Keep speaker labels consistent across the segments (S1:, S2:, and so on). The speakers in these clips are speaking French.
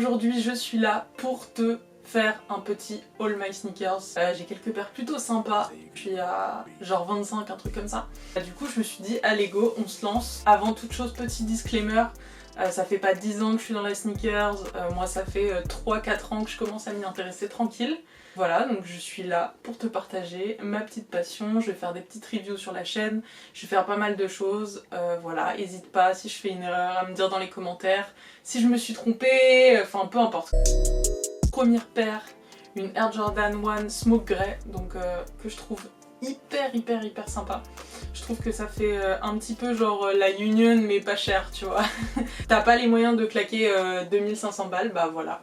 S1: Aujourd'hui je suis là pour te faire un petit All My Sneakers. J'ai quelques paires plutôt sympas, je suis à genre 25, un truc comme ça. Du coup je me suis dit allez go, on se lance. Avant toute chose, petit disclaimer, ça fait pas 10 ans que je suis dans la sneakers, moi ça fait 3-4 ans que je commence à m'y intéresser tranquille. Voilà, donc je suis là pour te partager ma petite passion, je vais faire des petites reviews sur la chaîne, je vais faire pas mal de choses, voilà, n'hésite pas si je fais une erreur à me dire dans les commentaires, si je me suis trompée, enfin peu importe. Première paire, une Air Jordan 1 Smoke Grey, donc que je trouve hyper sympa. Je trouve que ça fait un petit peu genre la Union mais pas cher, tu vois. T'as pas les moyens de claquer 2500 balles, bah voilà.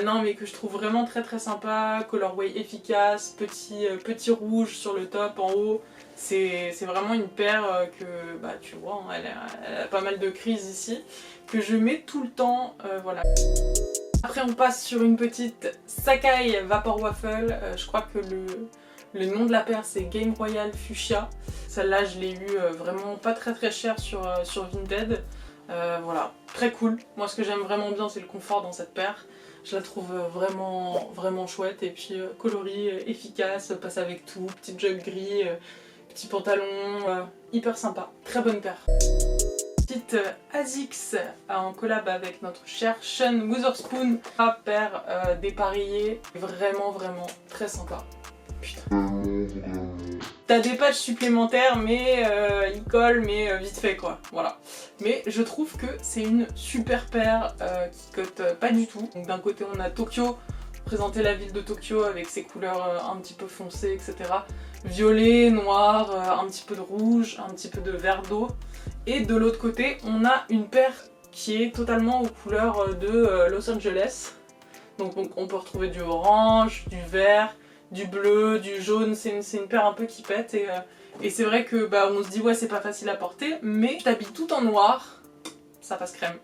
S1: Non mais que je trouve vraiment très sympa, colorway efficace, petit rouge sur le top, en haut. C'est vraiment une paire que, bah tu vois, hein, elle a pas mal de crises ici, que je mets tout le temps, voilà. Après on passe sur une petite Sacai Vapor Waffle, je crois que le nom de la paire c'est Game Royal Fuchsia. Celle-là je l'ai eu vraiment pas très cher sur Vinted. Voilà, très cool. Moi ce que j'aime vraiment bien c'est le confort dans cette paire. Je la trouve vraiment chouette et puis coloris, efficace, passe avec tout, petit jog gris, petit pantalon, hyper sympa. Très bonne paire. Petite ASICS en collab avec notre cher Sean Wotherspoon. La paire dépareillée, vraiment très sympa. Putain. T'as des patchs supplémentaires mais ils collent mais vite fait quoi, voilà. Mais je trouve que c'est une super paire qui cote pas du tout. Donc d'un côté on a Tokyo, présenter la ville de Tokyo avec ses couleurs un petit peu foncées, etc. Violet, noir, un petit peu de rouge, un petit peu de vert d'eau. Et de l'autre côté on a une paire qui est totalement aux couleurs de Los Angeles. Donc on peut retrouver du orange, du vert, du bleu, du jaune, c'est une paire un peu qui pète et c'est vrai que bah on se dit ouais c'est pas facile à porter, mais je t'habille tout en noir, ça passe crème.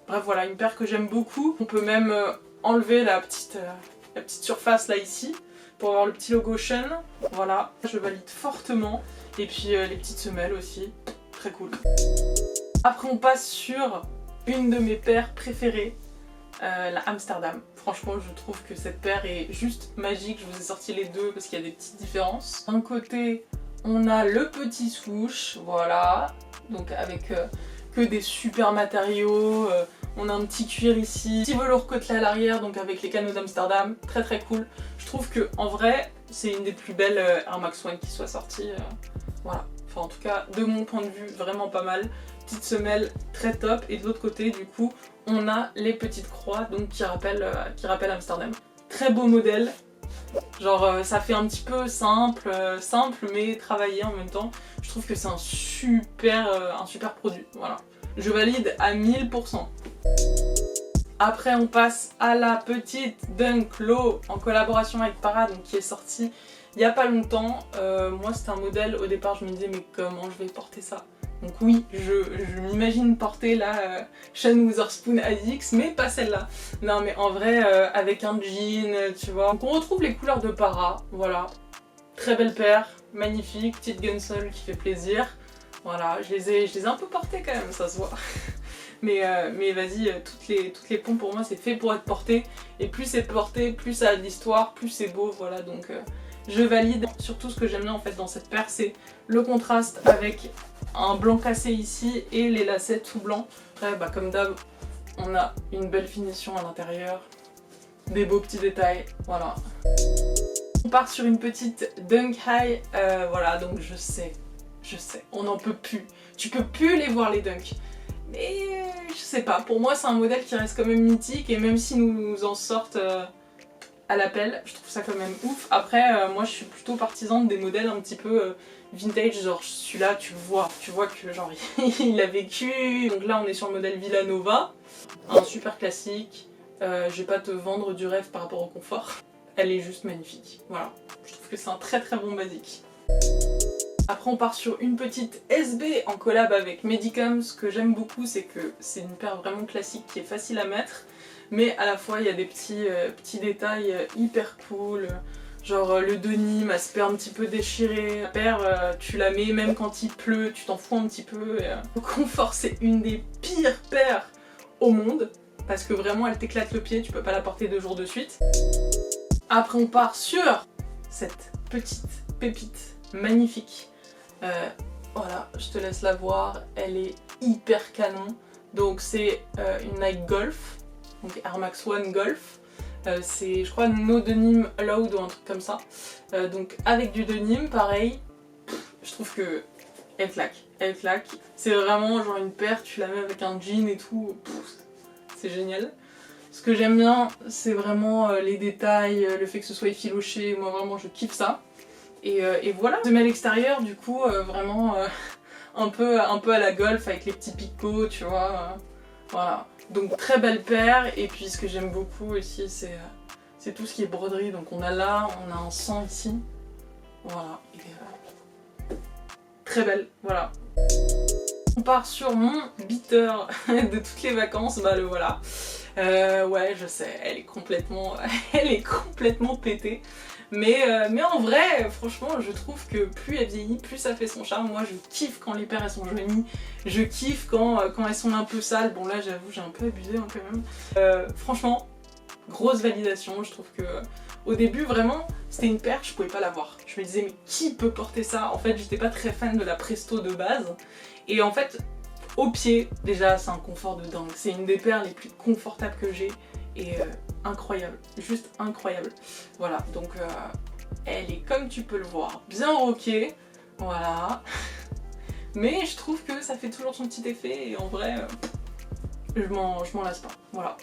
S1: Bref voilà, une paire que j'aime beaucoup. On peut même enlever la petite surface là ici pour avoir le petit logo Sean. Voilà, je valide fortement. Et puis les petites semelles aussi, très cool. Après on passe sur une de mes paires préférées, la Amsterdam. Franchement je trouve que cette paire est juste magique, je vous ai sorti les deux parce qu'il y a des petites différences. D'un côté on a le petit swoosh, voilà, donc avec que des super matériaux, on a un petit cuir ici, petit velours côtelé à l'arrière, donc avec les canaux d'Amsterdam, très cool. Je trouve que en vrai c'est une des plus belles Air Max 1 qui soit sortie, voilà. Enfin en tout cas de mon point de vue vraiment pas mal. Petite semelle très top et de l'autre côté du coup on a les petites croix donc qui rappellent Amsterdam. Très beau modèle, genre ça fait un petit peu simple mais travaillé en même temps. Je trouve que c'est un super produit, voilà. Je valide à 1000%. Après on passe à la petite Dunk Low en collaboration avec Para, donc qui est sortie il n'y a pas longtemps. Moi c'était un modèle, au départ je me disais mais comment je vais porter ça? Donc oui, je m'imagine porter la Sean Wotherspoon ASICS, mais pas celle-là. Non mais en vrai, avec un jean, tu vois. Donc on retrouve les couleurs de Para, voilà. Très belle paire, magnifique, petite gunsole qui fait plaisir. Voilà, je les ai un peu portées quand même, ça se voit. Mais vas-y, toutes les pompes pour moi c'est fait pour être porté. Et plus c'est porté, plus ça a de l'histoire, plus c'est beau, voilà. Donc je valide. Surtout ce que j'aime bien en fait dans cette paire, c'est le contraste avec un blanc cassé ici et les lacets tout blancs. Après bah comme d'hab on a une belle finition à l'intérieur, des beaux petits détails, voilà. On part sur une petite Dunk High, voilà, donc je sais, on n'en peut plus. Tu peux plus les voir les Dunk. Mais je sais pas, pour moi c'est un modèle qui reste quand même mythique et même si nous en sortent à l'appel, je trouve ça quand même ouf. Après moi je suis plutôt partisane des modèles un petit peu vintage, genre celui-là tu vois que genre il a vécu. Donc là on est sur le modèle Villanova, un super classique. Je vais pas te vendre du rêve par rapport au confort, elle est juste magnifique, voilà. Je trouve que c'est un très bon basique. Après on part sur une petite SB en collab avec Medicom. Ce que j'aime beaucoup c'est que c'est une paire vraiment classique qui est facile à mettre, mais à la fois il y a des petits détails hyper cool. Genre le denim, aspect un petit peu déchiré. La paire, tu la mets même quand il pleut, tu t'en fous un petit peu. Le confort c'est une des pires paires au monde. parce que vraiment elle t'éclate le pied, tu peux pas la porter 2 jours de suite. Après on part sur cette petite pépite magnifique. Voilà, je te laisse la voir, elle est hyper canon. Donc c'est une Nike Golf, donc Air Max One Golf. C'est je crois no denim allowed ou un truc comme ça. Donc avec du denim, pareil, je trouve que elle claque. C'est vraiment genre une paire, tu la mets avec un jean et tout, c'est génial. Ce que j'aime bien, c'est vraiment les détails, le fait que ce soit effiloché, moi vraiment je kiffe ça. Et voilà, je mets à l'extérieur du coup vraiment un peu à la Golf avec les petits picots, tu vois. Voilà, donc très belle paire. Et puis ce que j'aime beaucoup aussi, c'est tout ce qui est broderie. Donc on a un sang ici, voilà, très belle, voilà. On part sur mon beater de toutes les vacances, bah le voilà. Ouais, je sais, elle est complètement pétée. Mais en vrai, franchement, je trouve que plus elle vieillit, plus ça fait son charme. Moi, je kiffe quand les paires elles sont jaunies. Je kiffe quand elles sont un peu sales. Bon là, j'avoue, j'ai un peu abusé hein, quand même. Franchement, grosse validation. Je trouve que au début, vraiment, c'était une paire, je pouvais pas l'avoir. Je me disais, mais qui peut porter ça? En fait, j'étais pas très fan de la Presto de base. Et en fait, au pied, déjà, c'est un confort de dingue. C'est une des paires les plus confortables que j'ai. Et incroyable, juste incroyable. Voilà, donc elle est comme tu peux le voir, bien rockée, voilà. Mais je trouve que ça fait toujours son petit effet et en vrai, je m'en lasse pas, voilà.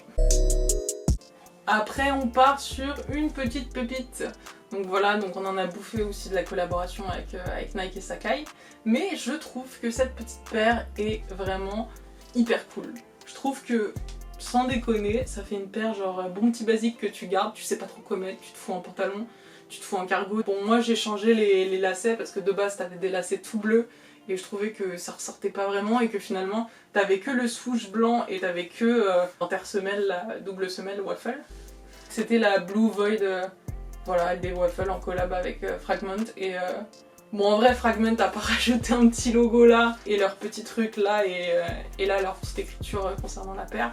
S1: Après on part sur une petite pépite. Donc voilà, donc on en a bouffé aussi de la collaboration avec Nike et Sacai. Mais je trouve que cette petite paire est vraiment hyper cool. Je trouve que, sans déconner, ça fait une paire genre bon petit basique que tu gardes, tu sais pas trop quoi mettre, tu te fous en pantalon, tu te fous en cargo. Bon moi j'ai changé les lacets parce que de base t'avais des lacets tout bleus et je trouvais que ça ressortait pas vraiment et que finalement t'avais que le swoosh blanc et t'avais que intersemelle, la double semelle waffle. C'était la Blue Void, voilà, des waffles en collab avec Fragment et bon en vrai Fragment a pas rajouté un petit logo là et leur petit truc là et là leur petite écriture concernant la paire.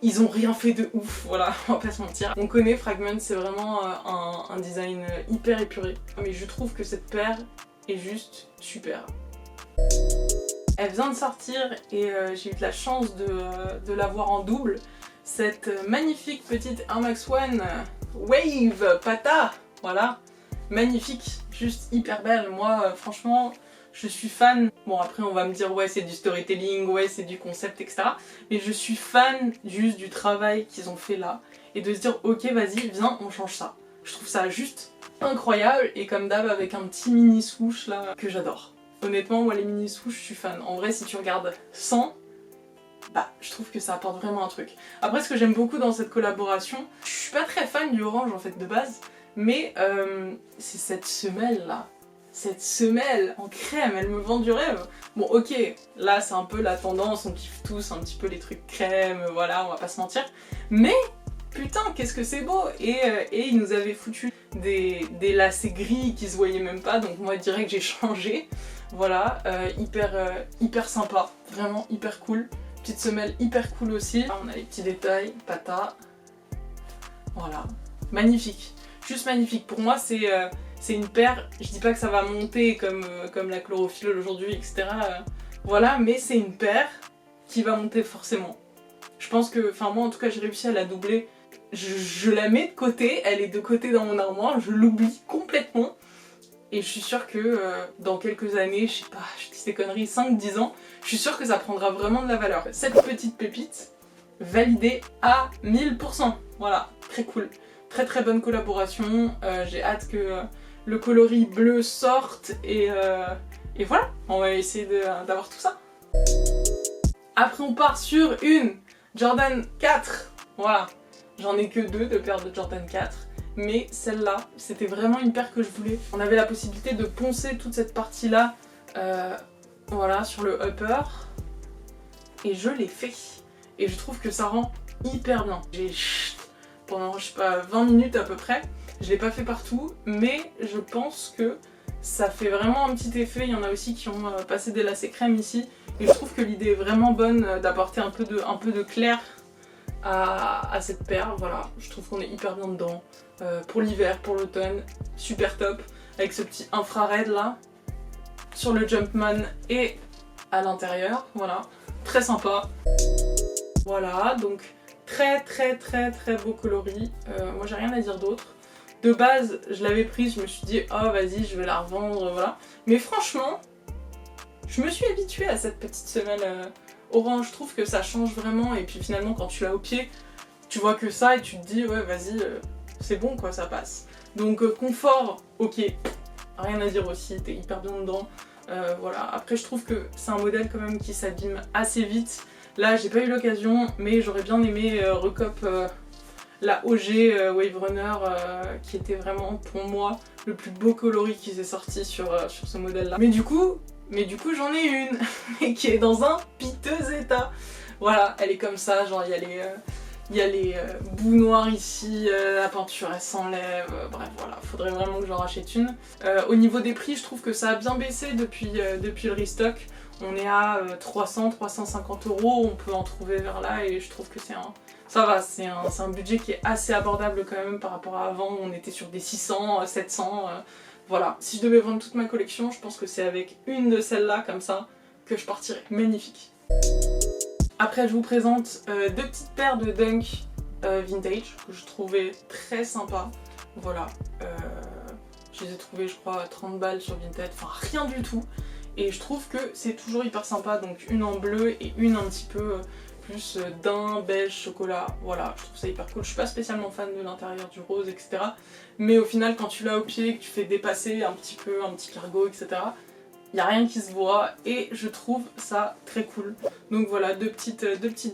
S1: Ils ont rien fait de ouf, voilà, on va pas se mentir. On connaît Fragment, c'est vraiment un design hyper épuré. Mais je trouve que cette paire est juste super. Elle vient de sortir et j'ai eu de la chance de l'avoir en double. Cette magnifique petite Air Max One Wave Pata, voilà, magnifique, juste hyper belle. Moi franchement je suis fan. Bon après on va me dire ouais c'est du storytelling, ouais c'est du concept etc. Mais je suis fan juste du travail qu'ils ont fait là et de se dire ok vas-y viens on change ça. Je trouve ça juste incroyable et comme d'hab avec un petit mini swoosh là que j'adore. Honnêtement moi les mini swoosh je suis fan. En vrai si tu regardes sans, bah je trouve que ça apporte vraiment un truc. Après ce que j'aime beaucoup dans cette collaboration, je suis pas très fan du orange en fait de base, mais c'est cette semelle là. Cette semelle en crème, elle me vend du rêve. Bon ok, là c'est un peu la tendance, on kiffe tous un petit peu les trucs crème, voilà, on va pas se mentir. Mais putain, qu'est-ce que c'est beau. Et ils nous avaient foutu des lacets gris qui se voyaient même pas, donc moi direct j'ai changé. Voilà, hyper sympa, vraiment hyper cool. Petite semelle hyper cool aussi. Là, on a les petits détails, pata. Voilà, magnifique, juste magnifique. Pour moi c'est une paire, je dis pas que ça va monter comme la chlorophylle aujourd'hui, etc. Voilà, mais c'est une paire qui va monter forcément. Je pense que, enfin moi en tout cas j'ai réussi à la doubler. Je la mets de côté, elle est de côté dans mon armoire, je l'oublie complètement. Et je suis sûre que dans quelques années, je sais pas, je dis des conneries, 5-10 ans, je suis sûre que ça prendra vraiment de la valeur. Cette petite pépite, validée à 1000%. Voilà, très cool. Très très bonne collaboration, j'ai hâte que le coloris bleu sorte et voilà, on va essayer d'avoir tout ça. Après on part sur une Jordan 4, voilà, j'en ai que 2 de paires de Jordan 4, mais celle-là, c'était vraiment une paire que je voulais. On avait la possibilité de poncer toute cette partie-là, voilà, sur le upper, et je l'ai fait. Et je trouve que ça rend hyper bien. J'ai pendant, je sais pas, 20 minutes à peu près. Je l'ai pas fait partout, mais je pense que ça fait vraiment un petit effet. Il y en a aussi qui ont passé des lacets crème ici. Et je trouve que l'idée est vraiment bonne d'apporter un peu de clair à cette paire, voilà, je trouve qu'on est hyper bien dedans. Pour l'hiver, pour l'automne, super top, avec ce petit infrared là, sur le Jumpman et à l'intérieur, voilà, très sympa. Voilà, donc très beau coloris, moi j'ai rien à dire d'autre. De base, je l'avais prise, je me suis dit, oh vas-y, je vais la revendre, voilà. Mais franchement, je me suis habituée à cette petite semelle orange, je trouve que ça change vraiment, et puis finalement quand tu l'as au pied, tu vois que ça et tu te dis, ouais vas-y, c'est bon quoi, ça passe. Donc confort, ok, rien à dire aussi, t'es hyper bien dedans. Voilà, après je trouve que c'est un modèle quand même qui s'abîme assez vite. Là j'ai pas eu l'occasion, mais j'aurais bien aimé recop la OG Wave Runner qui était vraiment pour moi le plus beau coloris qui s'est sorti sur ce modèle là. Mais du coup j'en ai une, mais qui est dans un piteux état. Voilà, elle est comme ça, genre il y a les bouts noirs ici, la peinture elle s'enlève, bref voilà, faudrait vraiment que j'en rachète une. Au niveau des prix, je trouve que ça a bien baissé depuis le restock. On est à 300-350 €, on peut en trouver vers là et je trouve que ça va, c'est un budget qui est assez abordable quand même par rapport à avant, on était sur des 600, 700, voilà. Si je devais vendre toute ma collection, je pense que c'est avec une de celles-là comme ça que je partirais. Magnifique. Après je vous présente deux petites paires de Dunk vintage que je trouvais très sympa. Voilà, je les ai trouvées je crois à 30 balles sur Vinted, enfin rien du tout. Et je trouve que c'est toujours hyper sympa, donc une en bleu et une un petit peu plus daim, beige, chocolat. Voilà, je trouve ça hyper cool. Je suis pas spécialement fan de l'intérieur du rose, etc. Mais au final quand tu l'as au pied, que tu fais dépasser un petit peu, un petit cargo, etc. Il n'y a rien qui se voit et je trouve ça très cool. Donc voilà, deux petites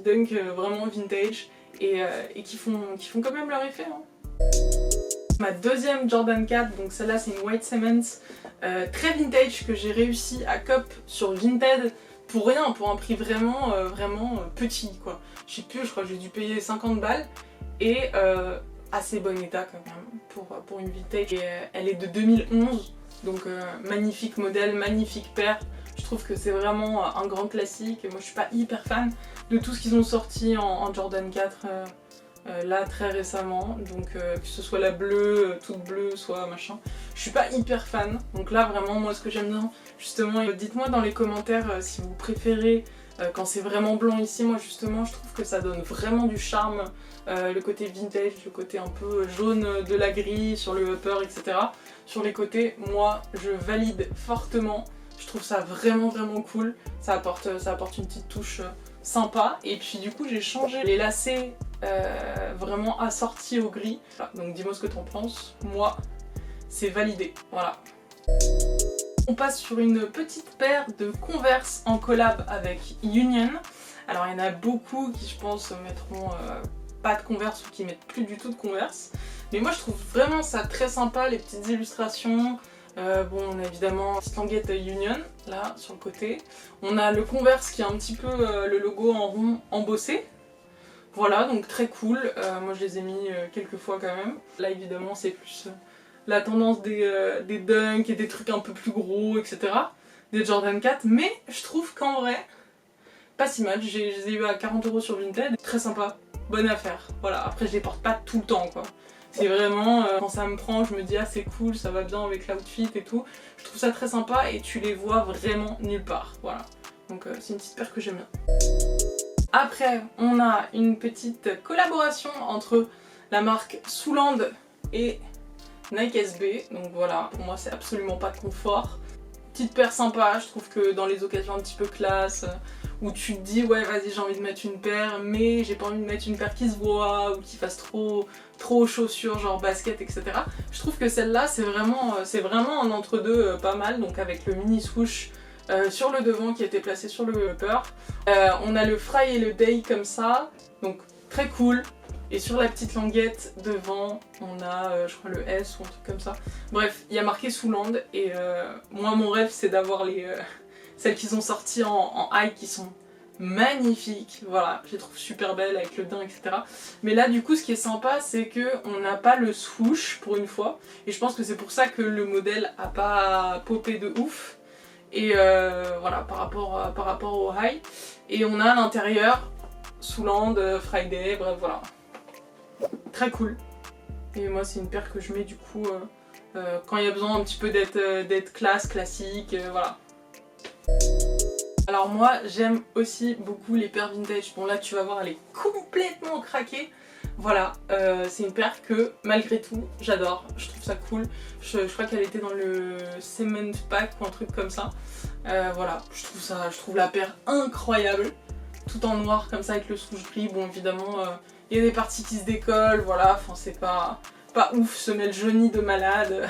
S1: Dunk vraiment vintage et qui font quand même leur effet. Hein. Ma deuxième Jordan 4, donc celle-là c'est une White Cement très vintage que j'ai réussi à cop sur Vinted pour rien, pour un prix vraiment petit quoi. Je sais plus, je crois que j'ai dû payer 50 balles et assez bon état quand même pour une vintage. Et, elle est de 2011. Donc magnifique modèle, magnifique paire. Je trouve que c'est vraiment un grand classique. Moi je suis pas hyper fan de tout ce qu'ils ont sorti en Jordan 4 là très récemment. Donc que ce soit la bleue, toute bleue, soit machin. Je suis pas hyper fan. Donc là vraiment moi ce que j'aime bien justement, dites-moi dans les commentaires si vous préférez quand c'est vraiment blanc ici. Moi justement je trouve que ça donne vraiment du charme. Le côté vintage, le côté un peu jaune de la grille sur le upper, etc. Sur les côtés, moi je valide fortement. Je trouve ça vraiment cool. Ça apporte une petite touche sympa. Et puis du coup j'ai changé les lacets vraiment assortis au gris. Voilà, donc dis-moi ce que t'en penses. Moi c'est validé. Voilà. On passe sur une petite paire de Converse en collab avec Union. Alors il y en a beaucoup qui je pense mettront pas de Converse ou qui mettent plus du tout de Converse. Mais moi je trouve vraiment ça très sympa, les petites illustrations. Bon, on a évidemment la petite languette Union là sur le côté. On a le Converse qui a un petit peu le logo en rond embossé. Voilà, donc très cool. Moi je les ai mis quelques fois quand même. Là évidemment c'est plus la tendance des Dunk et des trucs un peu plus gros, etc. Des Jordan 4. Mais je trouve qu'en vrai, pas si mal. Je les ai eu à 40 € sur Vinted. Très sympa. Bonne affaire. Voilà, après je les porte pas tout le temps quoi. C'est vraiment, quand ça me prend, je me dis ah c'est cool, ça va bien avec l'outfit et tout. Je trouve ça très sympa et tu les vois vraiment nulle part. Voilà. Donc c'est une petite paire que j'aime bien. Après, on a une petite collaboration entre la marque Souland et Nike SB. Donc voilà, pour moi c'est absolument pas de confort. Petite paire sympa, je trouve que dans les occasions un petit peu classe, où tu te dis ouais vas-y j'ai envie de mettre une paire mais j'ai pas envie de mettre une paire qui se voit ou qui fasse trop chaussures genre basket, etc. Je trouve que celle-là c'est vraiment un entre-deux pas mal, donc avec le mini swoosh sur le devant qui a été placé sur le upper. On a le fry et le day comme ça, donc très cool. Et sur la petite languette devant, on a je crois le S ou un truc comme ça. Bref, il y a marqué Souland et moi mon rêve c'est d'avoir celles qu'ils ont sorties en high qui sont magnifiques. Voilà, je les trouve super belles avec le daim, etc. Mais là du coup ce qui est sympa c'est qu'on n'a pas le swoosh pour une fois. Et je pense que c'est pour ça que le modèle a pas popé de ouf. Et voilà, par rapport au high. Et on a à l'intérieur Souland, Friday, bref voilà. Très cool. Et moi c'est une paire que je mets du coup quand il y a besoin un petit peu d'être classique, voilà. Alors moi j'aime aussi beaucoup les paires vintage. Bon là tu vas voir elle est complètement craquée. Voilà, c'est une paire que malgré tout j'adore, je trouve ça cool. Je crois qu'elle était dans le Cement Pack ou un truc comme ça. Voilà, je trouve la paire incroyable. Tout en noir comme ça avec le swoosh gris. Bon évidemment il y a des parties qui se décollent, voilà, enfin c'est pas ouf, semelle jaunie de malade.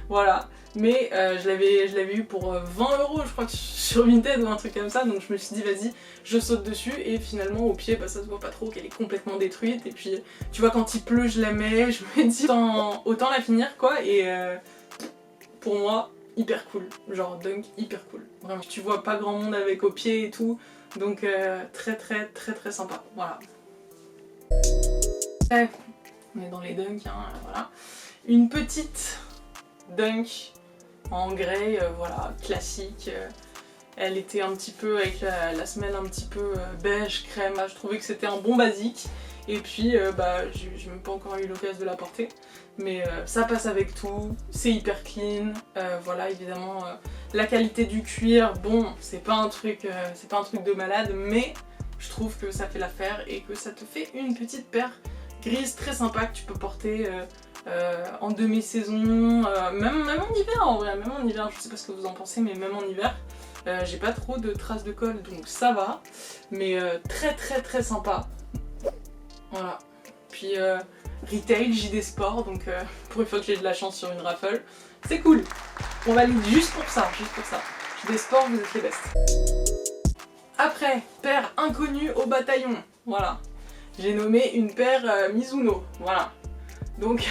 S1: Voilà. Mais je l'avais eu pour 20 € je crois que sur Vinted ou un truc comme ça, donc je me suis dit vas-y je saute dessus et finalement au pied bah, ça se voit pas trop qu'elle est complètement détruite et puis tu vois quand il pleut je la mets, je me dis autant la finir quoi et pour moi hyper cool, genre dunk hyper cool, vraiment tu vois pas grand monde avec au pied et tout donc très sympa, voilà. Bref, on est dans les dunks hein, voilà. Une petite dunk en grey, voilà, classique. Elle était un petit peu avec la semelle un petit peu beige, crème, je trouvais que c'était un bon basique. Et puis bah j'ai même pas encore eu l'occasion de la porter. Mais ça passe avec tout, c'est hyper clean, voilà évidemment la qualité du cuir, bon c'est pas un truc de malade, mais je trouve que ça fait l'affaire et que ça te fait une petite paire grise très sympa que tu peux porter en demi-saison, même en hiver en vrai, même en hiver, je sais pas ce que vous en pensez, mais même en hiver, j'ai pas trop de traces de colle donc ça va, mais très sympa, voilà. Puis retail, JD Sport, donc pour une fois que j'ai de la chance sur une raffle, c'est cool, on valide juste pour ça, JD Sport, vous êtes les bestes. Après, paire inconnue au bataillon, voilà, j'ai nommé une paire Mizuno, voilà. Donc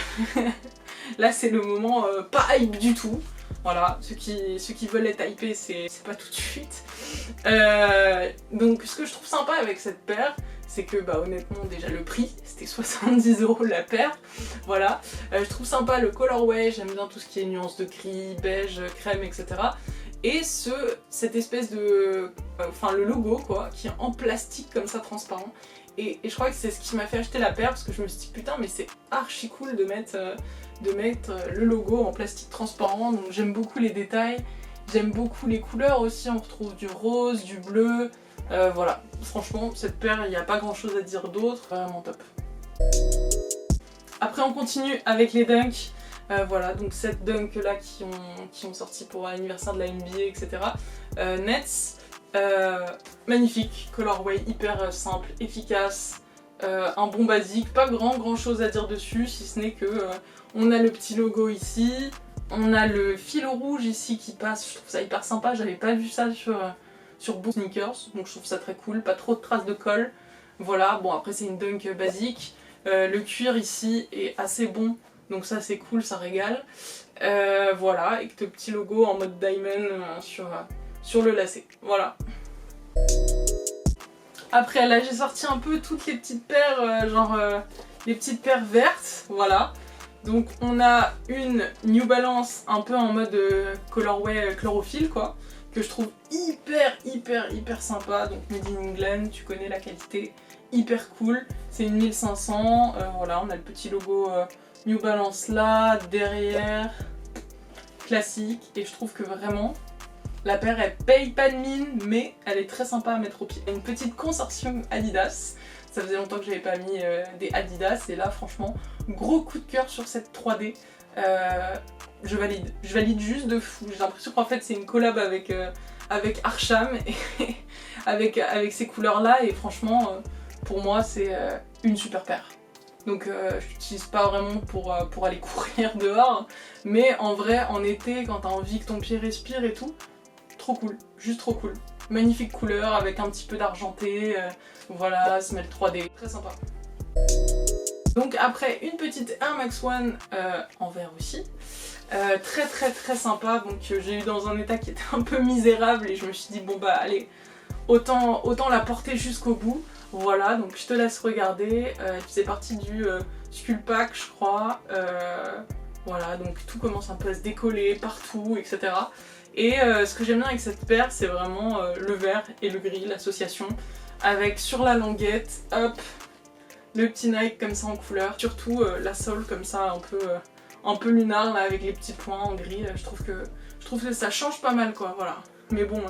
S1: là c'est le moment pas hype du tout. Voilà, ceux qui veulent être hypés c'est pas tout de suite. Donc ce que je trouve sympa avec cette paire, c'est que bah honnêtement déjà le prix, c'était 70 € la paire. Voilà, je trouve sympa le colorway, j'aime bien tout ce qui est nuances de gris, beige, crème, etc. Et cette espèce de... enfin le logo quoi, qui est en plastique comme ça transparent. Et je crois que c'est ce qui m'a fait acheter la paire parce que je me suis dit putain mais c'est archi cool de mettre le logo en plastique transparent, donc j'aime beaucoup les détails, j'aime beaucoup les couleurs aussi, on retrouve du rose, du bleu, voilà, franchement cette paire il n'y a pas grand chose à dire d'autre, vraiment top. Après on continue avec les dunks, voilà donc cette dunk là qui ont sorti pour l'anniversaire de la NBA etc. Nets. Magnifique, colorway hyper simple, efficace, un bon basique, pas grand chose à dire dessus si ce n'est que on a le petit logo ici, on a le fil rouge ici qui passe, je trouve ça hyper sympa, j'avais pas vu ça sur beaucoup de sneakers, donc je trouve ça très cool, pas trop de traces de colle, voilà, bon après c'est une dunk basique, le cuir ici est assez bon, donc ça c'est cool, ça régale, voilà, avec le petit logo en mode diamond sur le lacet, voilà. Après là j'ai sorti un peu toutes les petites paires, les petites paires vertes, voilà. Donc on a une New Balance un peu en mode colorway chlorophylle quoi, que je trouve hyper sympa, donc made in England, tu connais la qualité, hyper cool. C'est une 1500, voilà, on a le petit logo New Balance là, derrière, classique, et je trouve que vraiment la paire elle paye pas de mine, mais elle est très sympa à mettre au pied. Une petite consortium Adidas, ça faisait longtemps que j'avais pas mis des Adidas, et là franchement, gros coup de cœur sur cette 3D, je valide juste de fou. J'ai l'impression qu'en fait c'est une collab avec Archam, et avec ces couleurs là, et franchement pour moi c'est une super paire. Donc je l'utilise pas vraiment pour aller courir dehors, mais en vrai en été quand t'as envie que ton pied respire et tout, trop cool, juste trop cool. Magnifique couleur avec un petit peu d'argenté, voilà, semelle 3D, très sympa. Donc après une petite Air Max One en vert aussi, très sympa, donc j'ai eu dans un état qui était un peu misérable et je me suis dit bon bah allez, autant la porter jusqu'au bout. Voilà, donc je te laisse regarder, elle faisait partie du Skull Pack je crois, voilà, donc tout commence un peu à se décoller partout, etc. Et ce que j'aime bien avec cette paire, c'est vraiment le vert et le gris, l'association. avec sur la languette, hop, le petit Nike comme ça en couleur. Surtout la sole comme ça un peu lunar là avec les petits points en gris. Je trouve que ça change pas mal quoi, voilà. Mais bon,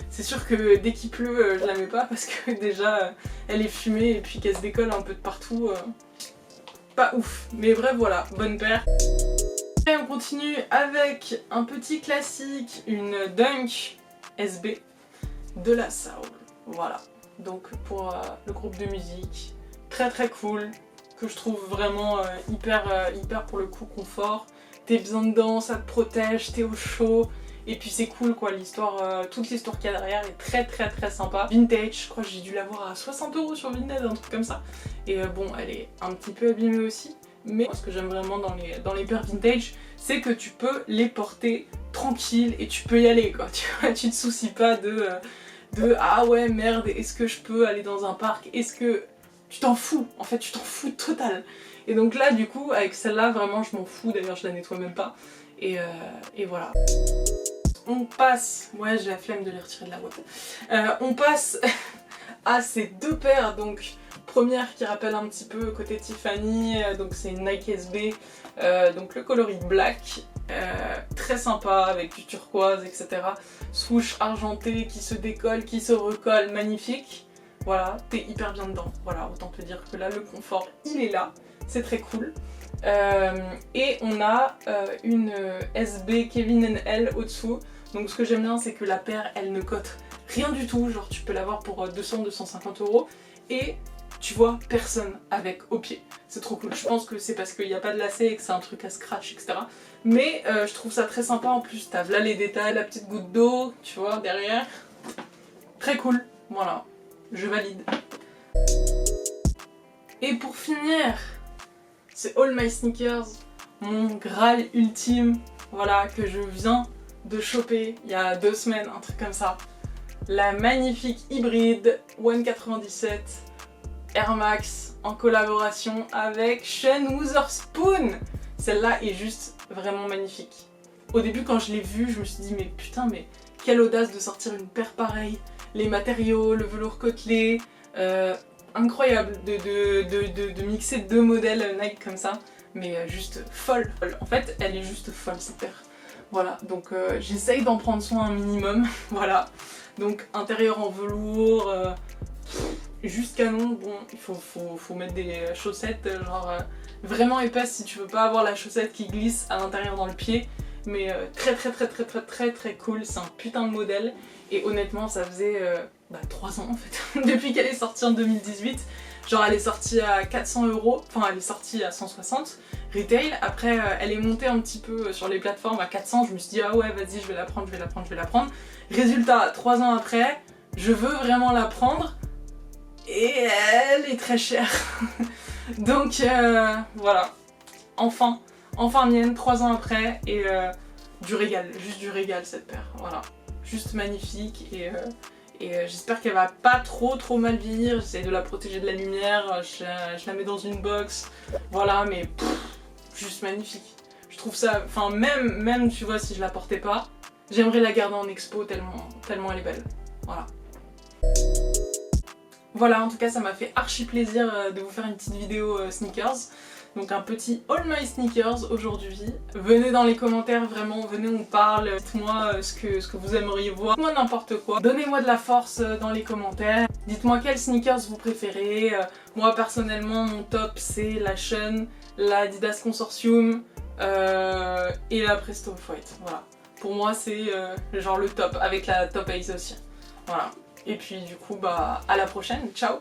S1: c'est sûr que dès qu'il pleut, je la mets pas parce que déjà elle est fumée et puis qu'elle se décolle un peu de partout. Pas ouf. Mais bref, voilà, bonne paire. Et on continue avec un petit classique, une Dunk SB de La Soul. Voilà, donc pour le groupe de musique, très très cool, que je trouve vraiment hyper pour le coup confort. T'es bien dedans, ça te protège, t'es au chaud, et puis c'est cool quoi, l'histoire, toute l'histoire qu'il y a derrière est très sympa. Vintage, je crois que j'ai dû l'avoir à 60 € sur Vinted, un truc comme ça. Et bon, elle est un petit peu abîmée aussi. Mais ce que j'aime vraiment dans les paires vintage, c'est que tu peux les porter tranquille et tu peux y aller quoi. Tu vois, tu te soucies pas de ah ouais merde, est-ce que je peux aller dans un parc, est-ce que... Tu t'en fous, en fait tu t'en fous total. Et donc là du coup avec celle-là vraiment je m'en fous, d'ailleurs je la nettoie même pas. Et voilà. On passe, ouais j'ai la flemme de les retirer de la boîte. On passe à ces deux paires, donc première qui rappelle un petit peu côté Tiffany, donc c'est une Nike SB, donc le coloris black, très sympa avec du turquoise etc. Swoosh argenté qui se décolle, qui se recolle, magnifique. Voilà, t'es hyper bien dedans. Voilà, autant te dire que là le confort il est là, c'est très cool. Et on a une SB Kevin L au-dessous. Donc ce que j'aime bien c'est que la paire elle ne cote rien du tout, genre tu peux l'avoir pour 200-250 € et tu vois personne avec au pied. C'est trop cool. Je pense que c'est parce qu'il n'y a pas de lacet et que c'est un truc à scratch, etc. Mais je trouve ça très sympa en plus. T'as là les détails, la petite goutte d'eau, tu vois, derrière. Très cool. Voilà, je valide. Et pour finir, c'est All My Sneakers, mon Graal ultime, voilà, que je viens de choper il y a 2 semaines, un truc comme ça. La magnifique hybride 1,97 Air Max en collaboration avec Sean Wotherspoon. Celle-là est juste vraiment magnifique. Au début quand je l'ai vue, je me suis dit mais putain mais quelle audace de sortir une paire pareille. Les matériaux, le velours côtelé, incroyable de mixer 2 modèles Nike comme ça. Mais juste folle. En fait elle est juste folle cette paire. Voilà, donc j'essaye d'en prendre soin un minimum, voilà. Donc intérieur en velours, juste canon, bon, il faut mettre des chaussettes genre vraiment épaisses si tu veux pas avoir la chaussette qui glisse à l'intérieur dans le pied. Mais très cool, c'est un putain de modèle. Et honnêtement ça faisait 3 ans en fait, depuis qu'elle est sortie en 2018. Genre elle est sortie à 400 €, enfin elle est sortie à 160 retail, après elle est montée un petit peu sur les plateformes à 400, je me suis dit ah ouais vas-y je vais la prendre. Résultat, 3 ans après, je veux vraiment la prendre et elle est très chère. Donc voilà, enfin mienne, 3 ans après et du régal, juste du régal cette paire, voilà. Juste magnifique et j'espère qu'elle va pas trop mal vieillir. J'essaie de la protéger de la lumière, je la mets dans une box, voilà, mais juste magnifique. Je trouve ça, enfin même tu vois si je la portais pas, j'aimerais la garder en expo tellement elle est belle, voilà. Voilà, en tout cas ça m'a fait archi plaisir de vous faire une petite vidéo sneakers. Donc un petit All My Sneakers aujourd'hui. Venez dans les commentaires, vraiment, venez on parle, dites-moi ce que vous aimeriez voir, moi n'importe quoi. Donnez-moi de la force dans les commentaires, dites-moi quels sneakers vous préférez. Moi personnellement mon top c'est la Sean, la Adidas Consortium et la Presto Off-White, voilà. Pour moi c'est genre le top, avec la Top Ace aussi, voilà. Et puis du coup bah à la prochaine, ciao.